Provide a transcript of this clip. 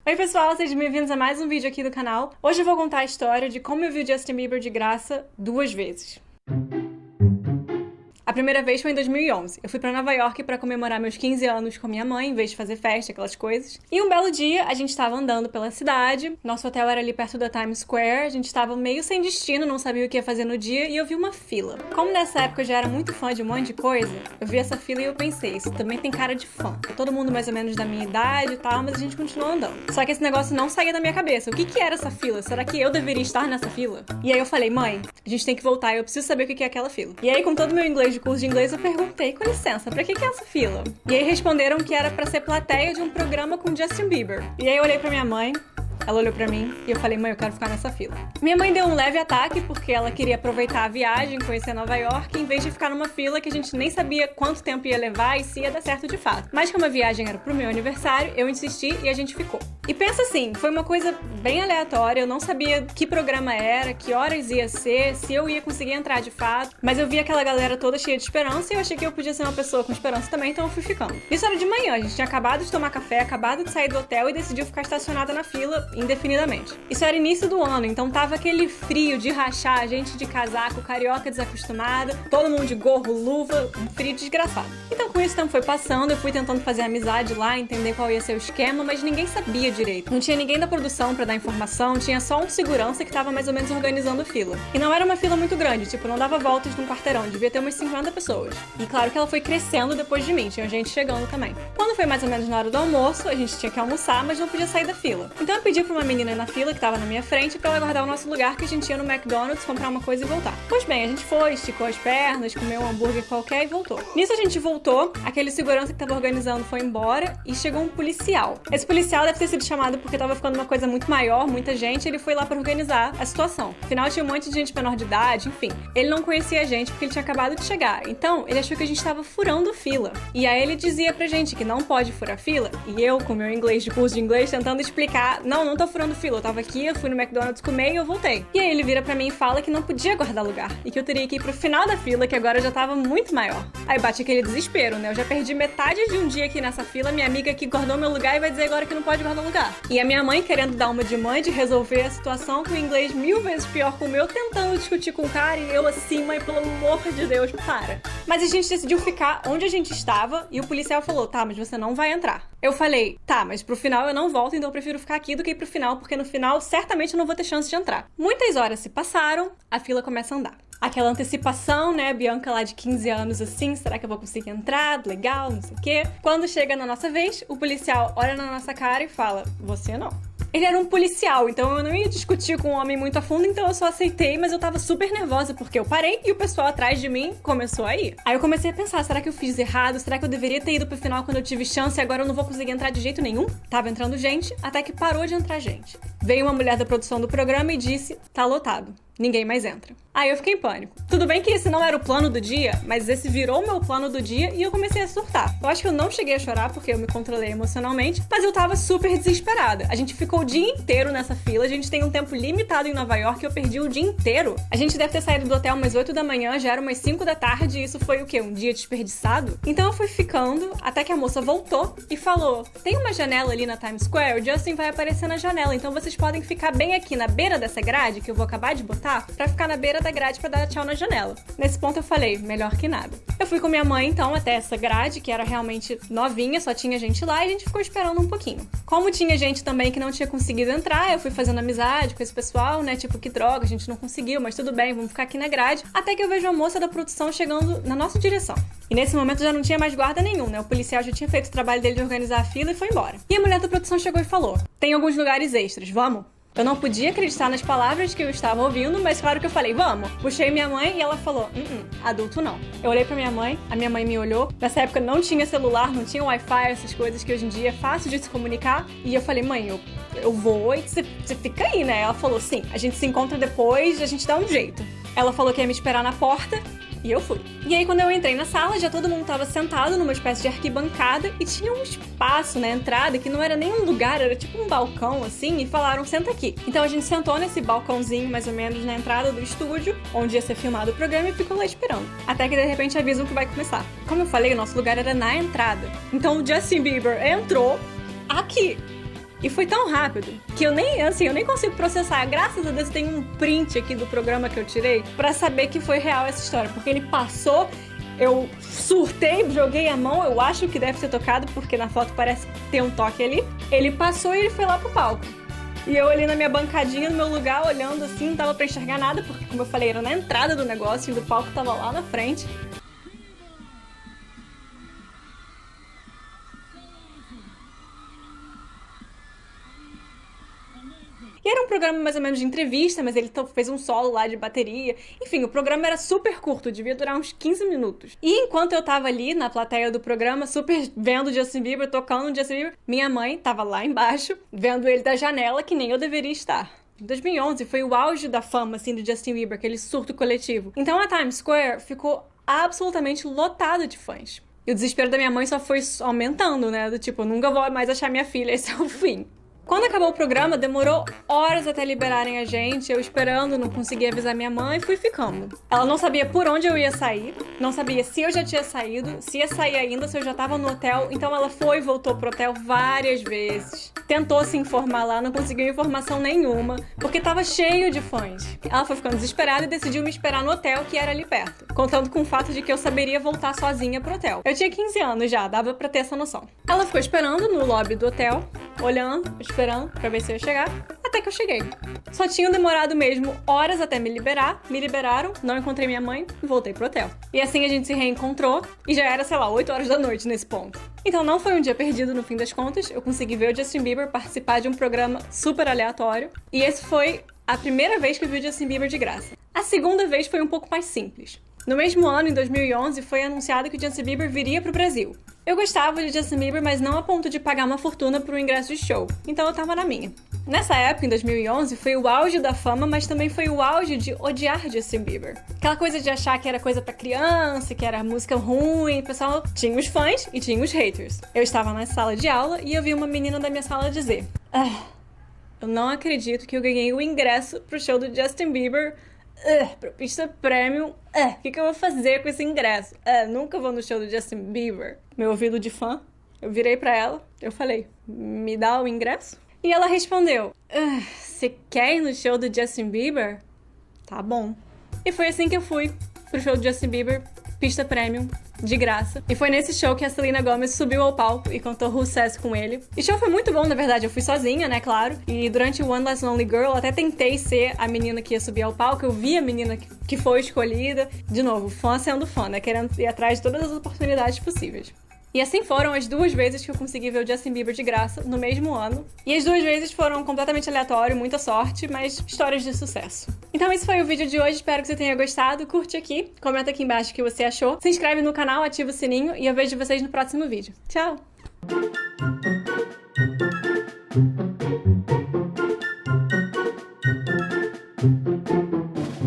Oi pessoal, sejam bem-vindos a mais um vídeo aqui do canal. Hoje eu vou contar a história de como eu vi o Justin Bieber de graça 2 vezes. A primeira vez foi em 2011. Eu fui pra Nova York pra comemorar meus 15 anos com minha mãe, em vez de fazer festa, aquelas coisas. E um belo dia, a gente tava andando pela cidade, nosso hotel era ali perto da Times Square, a gente tava meio sem destino, não sabia o que ia fazer no dia, e eu vi uma fila. Como nessa época eu já era muito fã de um monte de coisa, eu vi essa fila e eu pensei, isso também tem cara de fã. Todo mundo mais ou menos da minha idade e tal, mas a gente continuou andando. Só que esse negócio não saía da minha cabeça. O que era essa fila? Será que eu deveria estar nessa fila? E aí eu falei, mãe, a gente tem que voltar, eu preciso saber o que é aquela fila. E aí, com todo o meu inglês de curso de inglês, eu perguntei, com licença, pra que é essa fila? E aí responderam que era pra ser plateia de um programa com Justin Bieber. E aí eu olhei pra minha mãe, ela olhou pra mim e eu falei, mãe, eu quero ficar nessa fila. Minha mãe deu um leve ataque porque ela queria aproveitar a viagem, conhecer Nova York, em vez de ficar numa fila que a gente nem sabia quanto tempo ia levar e se ia dar certo de fato. Mas como a viagem era pro meu aniversário, eu insisti e a gente ficou. E pensa assim, foi uma coisa bem aleatória, eu não sabia que programa era, que horas ia ser, se eu ia conseguir entrar de fato, mas eu vi aquela galera toda cheia de esperança e eu achei que eu podia ser uma pessoa com esperança também, então eu fui ficando. Isso era de manhã, a gente tinha acabado de tomar café, acabado de sair do hotel e decidiu ficar estacionada na fila indefinidamente. Isso era início do ano, então tava aquele frio de rachar, gente de casaco, carioca desacostumada, todo mundo de gorro, luva, um frio desgraçado. Então com isso o tempo foi passando, eu fui tentando fazer amizade lá, entender qual ia ser o esquema, mas ninguém sabia direito. Não tinha ninguém da produção pra dar informação, tinha só um segurança que tava mais ou menos organizando fila. E não era uma fila muito grande, tipo, não dava voltas num quarteirão, devia ter umas 50 pessoas. E claro que ela foi crescendo depois de mim, tinha gente chegando também. Quando foi mais ou menos na hora do almoço, a gente tinha que almoçar, mas não podia sair da fila. Então eu pedi pra uma menina na fila que tava na minha frente pra ela guardar o nosso lugar, que a gente ia no McDonald's comprar uma coisa e voltar. Pois bem, a gente foi, esticou as pernas, comeu um hambúrguer qualquer e voltou. Nisso a gente voltou, aquele segurança que tava organizando foi embora e chegou um policial. Esse policial deve ter sido chamado porque tava ficando uma coisa muito maior, muita gente, ele foi lá pra organizar a situação. Afinal tinha um monte de gente menor de idade, enfim. Ele não conhecia a gente porque ele tinha acabado de chegar, então ele achou que a gente tava furando fila. E aí ele dizia pra gente que não pode furar fila, e eu, com meu inglês de curso de inglês, tentando explicar, não tô furando fila, eu tava aqui, eu fui no McDonald's comer e eu voltei. E aí ele vira pra mim e fala que não podia guardar lugar, e que eu teria que ir pro final da fila, que agora já tava muito maior. Aí bate aquele desespero, né? Eu já perdi metade de um dia aqui nessa fila, minha amiga que guardou meu lugar e vai dizer agora que não pode guardar lugar. E a minha mãe querendo dar uma de mãe, de resolver a situação com o inglês 1000 vezes pior que o meu, tentando discutir com o cara, e eu assim, mãe, pelo amor de Deus, para. Mas a gente decidiu ficar onde a gente estava, e o policial falou, tá, mas você não vai entrar. Eu falei, tá, mas pro final eu não volto, então eu prefiro ficar aqui do que ir pro final, porque no final certamente eu não vou ter chance de entrar. Muitas horas se passaram, a fila começa a andar. Aquela antecipação, né, Bianca lá de 15 anos assim, será que eu vou conseguir entrar? Legal, não sei o quê. Quando chega na nossa vez, o policial olha na nossa cara e fala, você não. Ele era um policial, então eu não ia discutir com um homem muito a fundo, então eu só aceitei, mas eu tava super nervosa, porque eu parei e o pessoal atrás de mim começou a ir. Aí eu comecei a pensar, será que eu fiz errado? Será que eu deveria ter ido pro final quando eu tive chance e agora eu não vou conseguir entrar de jeito nenhum? Tava entrando gente, até que parou de entrar gente. Veio uma mulher da produção do programa e disse, tá lotado. Ninguém mais entra. Aí eu fiquei em pânico. Tudo bem que esse não era o plano do dia, mas esse virou o meu plano do dia e eu comecei a surtar. Eu acho que eu não cheguei a chorar porque eu me controlei emocionalmente, mas eu tava super desesperada. A gente ficou o dia inteiro nessa fila, a gente tem um tempo limitado em Nova York e eu perdi o dia inteiro. A gente deve ter saído do hotel umas 8 da manhã, já era umas 5 da tarde e isso foi o quê? Um dia desperdiçado? Então eu fui ficando até que a moça voltou e falou, tem uma janela ali na Times Square, o Justin vai aparecer na janela, então vocês podem ficar bem aqui na beira dessa grade que eu vou acabar de botar pra ficar na beira da grade pra dar tchau na janela. Nesse ponto eu falei, melhor que nada. Eu fui com minha mãe então até essa grade, que era realmente novinha, só tinha gente lá e a gente ficou esperando um pouquinho. Como tinha gente também que não tinha conseguido entrar, eu fui fazendo amizade com esse pessoal, né, tipo, que droga, a gente não conseguiu, mas tudo bem, vamos ficar aqui na grade, até que eu vejo a moça da produção chegando na nossa direção. E nesse momento já não tinha mais guarda nenhum, né, o policial já tinha feito o trabalho dele de organizar a fila e foi embora. E a mulher da produção chegou e falou, tem alguns lugares extras, vamos? Eu não podia acreditar nas palavras que eu estava ouvindo, mas claro que eu falei, vamos. Puxei minha mãe e ela falou, adulto não. Eu olhei pra minha mãe, a minha mãe me olhou. Nessa época não tinha celular, não tinha Wi-Fi, essas coisas que hoje em dia é fácil de se comunicar. E eu falei, mãe, eu vou e você fica aí, né? Ela falou, sim, a gente se encontra depois, a gente dá um jeito. Ela falou que ia me esperar na porta. E eu fui. E aí quando eu entrei na sala, já todo mundo tava sentado numa espécie de arquibancada e tinha um espaço na entrada que não era nem um lugar, era tipo um balcão assim, e falaram, senta aqui. Então a gente sentou nesse balcãozinho mais ou menos na entrada do estúdio, onde ia ser filmado o programa, e ficou lá esperando. Até que de repente avisam que vai começar. Como eu falei, o nosso lugar era na entrada. Então o Justin Bieber entrou aqui. E foi tão rápido que eu nem consigo processar. Graças a Deus tem um print aqui do programa que eu tirei pra saber que foi real essa história. Porque ele passou, eu surtei, joguei a mão, eu acho que deve ter tocado, porque na foto parece ter um toque ali. Ele passou e ele foi lá pro palco. E eu ali na minha bancadinha, no meu lugar, olhando assim, não dava pra enxergar nada, porque como eu falei, era na entrada do negócio e o palco tava lá na frente. E era um programa mais ou menos de entrevista, mas ele fez um solo lá de bateria. Enfim, o programa era super curto, devia durar uns 15 minutos. E enquanto eu tava ali na plateia do programa, super vendo o Justin Bieber, tocando o Justin Bieber, minha mãe tava lá embaixo, vendo ele da janela, que nem eu deveria estar. 2011 foi o auge da fama, assim, do Justin Bieber, aquele surto coletivo. Então a Times Square ficou absolutamente lotada de fãs. E o desespero da minha mãe só foi aumentando, né? Do tipo, eu nunca vou mais achar minha filha, esse é o fim. Quando acabou o programa, demorou horas até liberarem a gente, eu esperando, não conseguia avisar minha mãe, fui ficando. Ela não sabia por onde eu ia sair, não sabia se eu já tinha saído, se ia sair ainda, se eu já tava no hotel, então ela foi e voltou pro hotel várias vezes. Tentou se informar lá, não conseguiu informação nenhuma, porque tava cheio de fãs. Ela foi ficando desesperada e decidiu me esperar no hotel, que era ali perto, contando com o fato de que eu saberia voltar sozinha pro hotel. Eu tinha 15 anos já, dava pra ter essa noção. Ela ficou esperando no lobby do hotel, olhando, esperando pra ver se eu ia chegar, até que eu cheguei. Só tinham demorado mesmo horas até me liberar, me liberaram, não encontrei minha mãe e voltei pro hotel. E assim a gente se reencontrou e já era, sei lá, 8 horas da noite nesse ponto. Então não foi um dia perdido no fim das contas, eu consegui ver o Justin Bieber participar de um programa super aleatório e esse foi a primeira vez que eu vi o Justin Bieber de graça. A segunda vez foi um pouco mais simples. No mesmo ano, em 2011, foi anunciado que o Justin Bieber viria pro Brasil. Eu gostava de Justin Bieber, mas não a ponto de pagar uma fortuna por um ingresso de show, então eu tava na minha. Nessa época, em 2011, foi o auge da fama, mas também foi o auge de odiar Justin Bieber. Aquela coisa de achar que era coisa pra criança, que era música ruim, o pessoal tinha os fãs e tinha os haters. Eu estava na sala de aula e eu vi uma menina da minha sala dizer: eu não acredito que eu ganhei o ingresso pro show do Justin Bieber, pra pista premium, o que eu vou fazer com esse ingresso? Nunca vou no show do Justin Bieber. Meu ouvido de fã, eu virei pra ela, eu falei, me dá o ingresso? E ela respondeu, você quer ir no show do Justin Bieber? Tá bom. E foi assim que eu fui pro show do Justin Bieber, pista premium, de graça. E foi nesse show que a Selena Gomez subiu ao palco e cantou Who Says com ele. E o show foi muito bom, na verdade. Eu fui sozinha, né, claro. E durante o One Less Lonely Girl, eu até tentei ser a menina que ia subir ao palco. Eu vi a menina que foi escolhida. De novo, fã sendo fã, né, querendo ir atrás de todas as oportunidades possíveis. E assim foram as 2 vezes que eu consegui ver o Justin Bieber de graça, no mesmo ano. E as 2 vezes foram completamente aleatório, muita sorte, mas histórias de sucesso. Então esse foi o vídeo de hoje, espero que você tenha gostado. Curte aqui, comenta aqui embaixo o que você achou. Se inscreve no canal, ativa o sininho e eu vejo vocês no próximo vídeo. Tchau!